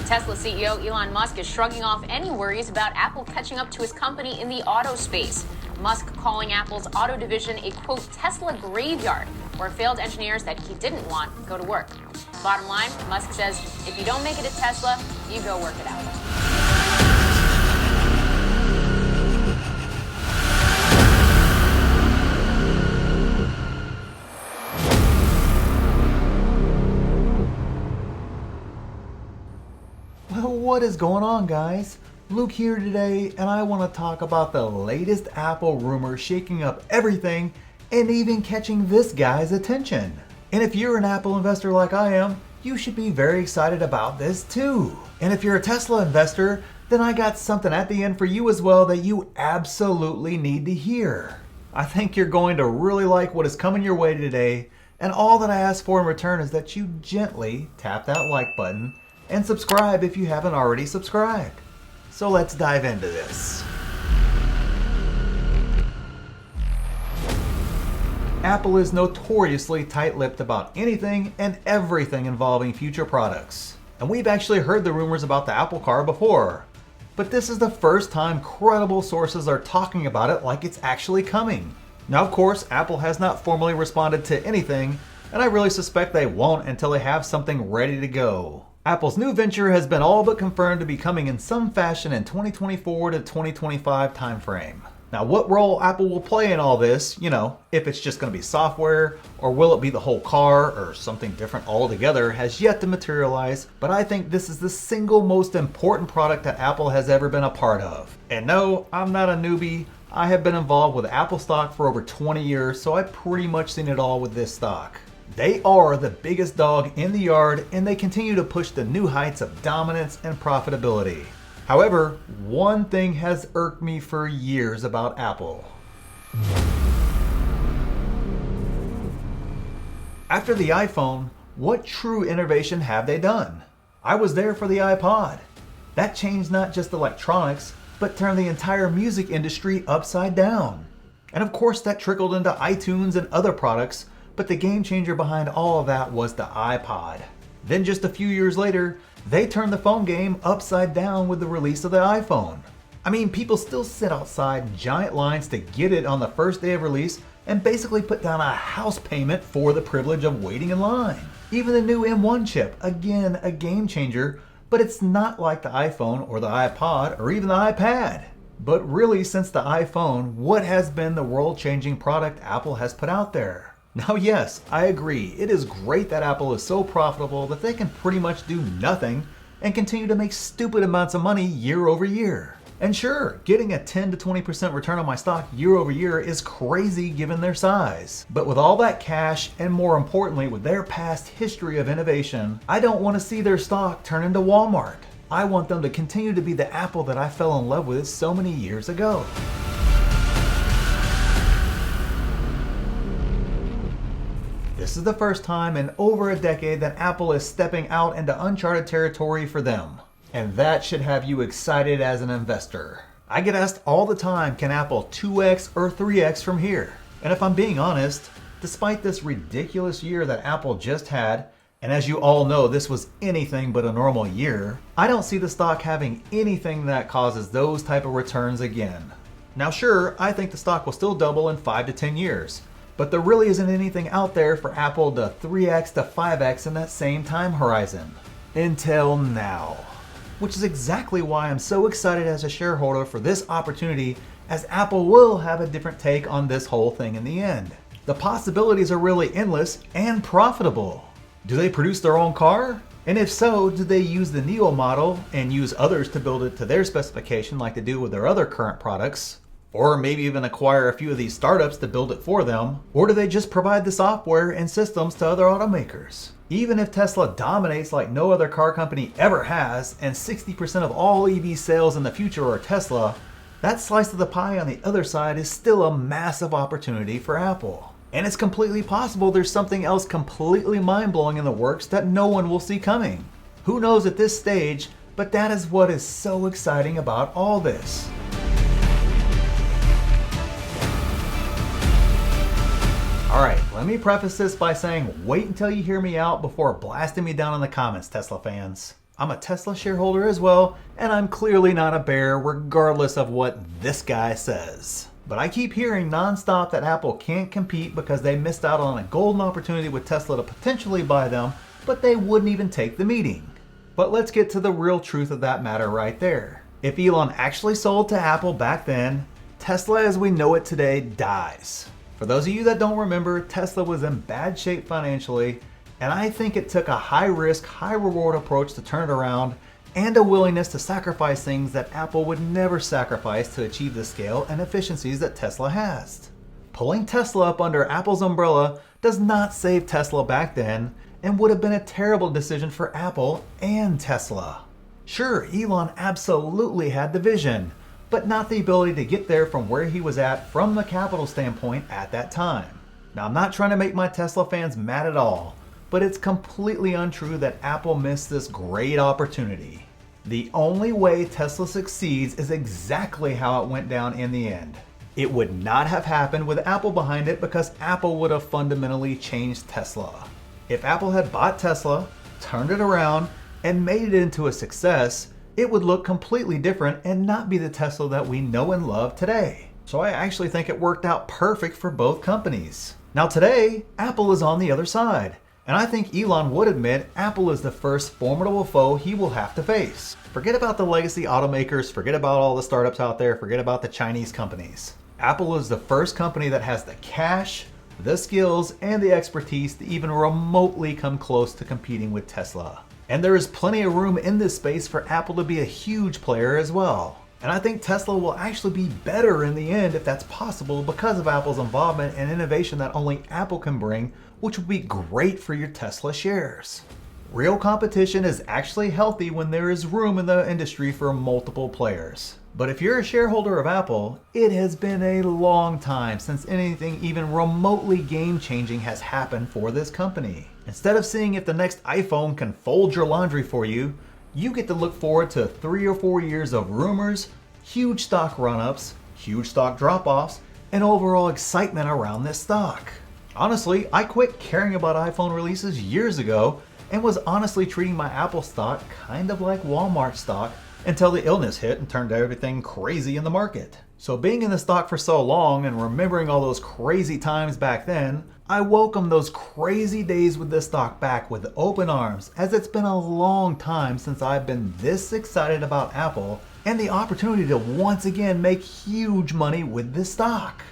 Tesla CEO Elon Musk is shrugging off any worries about Apple catching up to his company in the auto space. Musk calling Apple's auto division a, quote, Tesla graveyard, where failed engineers that he didn't want go to work. Bottom line, Musk says, if you don't make it at Tesla, you go work it out. Well, what is going on, guys? Luke here today, and I want to talk about the latest Apple rumor shaking up everything and even catching this guy's attention. And if you're an Apple investor like I am, you should be very excited about this too. And if you're a Tesla investor, then I got something at the end for you as well that you absolutely need to hear. I think you're going to really like what is coming your way today, and all that I ask for in return is that you gently tap that like button and subscribe if you haven't already subscribed. So let's dive into this. Apple is notoriously tight-lipped about anything and everything involving future products. And we've actually heard the rumors about the Apple Car before. But this is the first time credible sources are talking about it like it's actually coming. Now, of course, Apple has not formally responded to anything, and I really suspect they won't until they have something ready to go. Apple's new venture has been all but confirmed to be coming in some fashion in 2024 to 2025 timeframe. Now, what role Apple will play in all this, if it's just going to be software, or will it be the whole car, or something different altogether, has yet to materialize, but I think this is the single most important product that Apple has ever been a part of. And no, I'm not a newbie. I have been involved with Apple stock for over 20 years, so I've pretty much seen it all with this stock. They are the biggest dog in the yard, and they continue to push the new heights of dominance and profitability. However, one thing has irked me for years about Apple. After the iPhone, what true innovation have they done? I was there for the iPod. That changed not just electronics, but turned the entire music industry upside down. And of course that trickled into iTunes and other products, but the game changer behind all of that was the iPod. Then just a few years later, they turned the phone game upside down with the release of the iPhone. I mean, people still sit outside in giant lines to get it on the first day of release and basically put down a house payment for the privilege of waiting in line. Even the new M1 chip, again, a game changer, but it's not like the iPhone or the iPod or even the iPad. But really, since the iPhone, what has been the world-changing product Apple has put out there? Now, yes, I agree. It is great that Apple is so profitable that they can pretty much do nothing and continue to make stupid amounts of money year over year. And sure, getting a 10 to 20% return on my stock year over year is crazy given their size. But with all that cash, and more importantly with their past history of innovation, I don't want to see their stock turn into Walmart. I want them to continue to be the Apple that I fell in love with so many years ago. This is the first time in over a decade that Apple is stepping out into uncharted territory for them. And that should have you excited as an investor. I get asked all the time, can Apple 2x or 3x from here? And if I'm being honest, despite this ridiculous year that Apple just had, and as you all know, this was anything but a normal year, I don't see the stock having anything that causes those type of returns again. Now sure, I think the stock will still double in 5 to 10 years. But there really isn't anything out there for Apple to 3x to 5x in that same time horizon. Until now. Which is exactly why I'm so excited as a shareholder for this opportunity, as Apple will have a different take on this whole thing in the end. The possibilities are really endless and profitable. Do they produce their own car? And if so, do they use the Neo model and use others to build it to their specification like they do with their other current products? Or maybe even acquire a few of these startups to build it for them? Or do they just provide the software and systems to other automakers? Even if Tesla dominates like no other car company ever has, and 60% of all EV sales in the future are Tesla, that slice of the pie on the other side is still a massive opportunity for Apple. And it's completely possible there's something else completely mind-blowing in the works that no one will see coming. Who knows at this stage, but that is what is so exciting about all this. Alright, let me preface this by saying wait until you hear me out before blasting me down in the comments, Tesla fans. I'm a Tesla shareholder as well, and I'm clearly not a bear regardless of what this guy says. But I keep hearing nonstop that Apple can't compete because they missed out on a golden opportunity with Tesla to potentially buy them, but they wouldn't even take the meeting. But let's get to the real truth of that matter right there. If Elon actually sold to Apple back then, Tesla as we know it today dies. For those of you that don't remember, Tesla was in bad shape financially, and I think it took a high risk, high reward approach to turn it around, and a willingness to sacrifice things that Apple would never sacrifice to achieve the scale and efficiencies that Tesla has. Pulling Tesla up under Apple's umbrella does not save Tesla back then, and would have been a terrible decision for Apple and Tesla. Sure, Elon absolutely had the vision, but not the ability to get there from where he was at from the capital standpoint at that time. Now, I'm not trying to make my Tesla fans mad at all, but it's completely untrue that Apple missed this great opportunity. The only way Tesla succeeds is exactly how it went down in the end. It would not have happened with Apple behind it because Apple would have fundamentally changed Tesla. If Apple had bought Tesla, turned it around, and made it into a success, it would look completely different and not be the Tesla that we know and love today. So I actually think it worked out perfect for both companies. Now today, Apple is on the other side, and I think Elon would admit Apple is the first formidable foe he will have to face. Forget about the legacy automakers, forget about all the startups out there, forget about the Chinese companies. Apple is the first company that has the cash, the skills, and the expertise to even remotely come close to competing with Tesla. And there is plenty of room in this space for Apple to be a huge player as well. And I think Tesla will actually be better in the end if that's possible because of Apple's involvement and innovation that only Apple can bring, which would be great for your Tesla shares. Real competition is actually healthy when there is room in the industry for multiple players. But if you're a shareholder of Apple, it has been a long time since anything even remotely game-changing has happened for this company. Instead of seeing if the next iPhone can fold your laundry for you, you get to look forward to 3 or 4 years of rumors, huge stock run-ups, huge stock drop-offs, and overall excitement around this stock. Honestly, I quit caring about iPhone releases years ago and was honestly treating my Apple stock kind of like Walmart stock until the illness hit and turned everything crazy in the market. So being in the stock for so long and remembering all those crazy times back then, I welcome those crazy days with this stock back with open arms, as it's been a long time since I've been this excited about Apple and the opportunity to once again make huge money with this stock.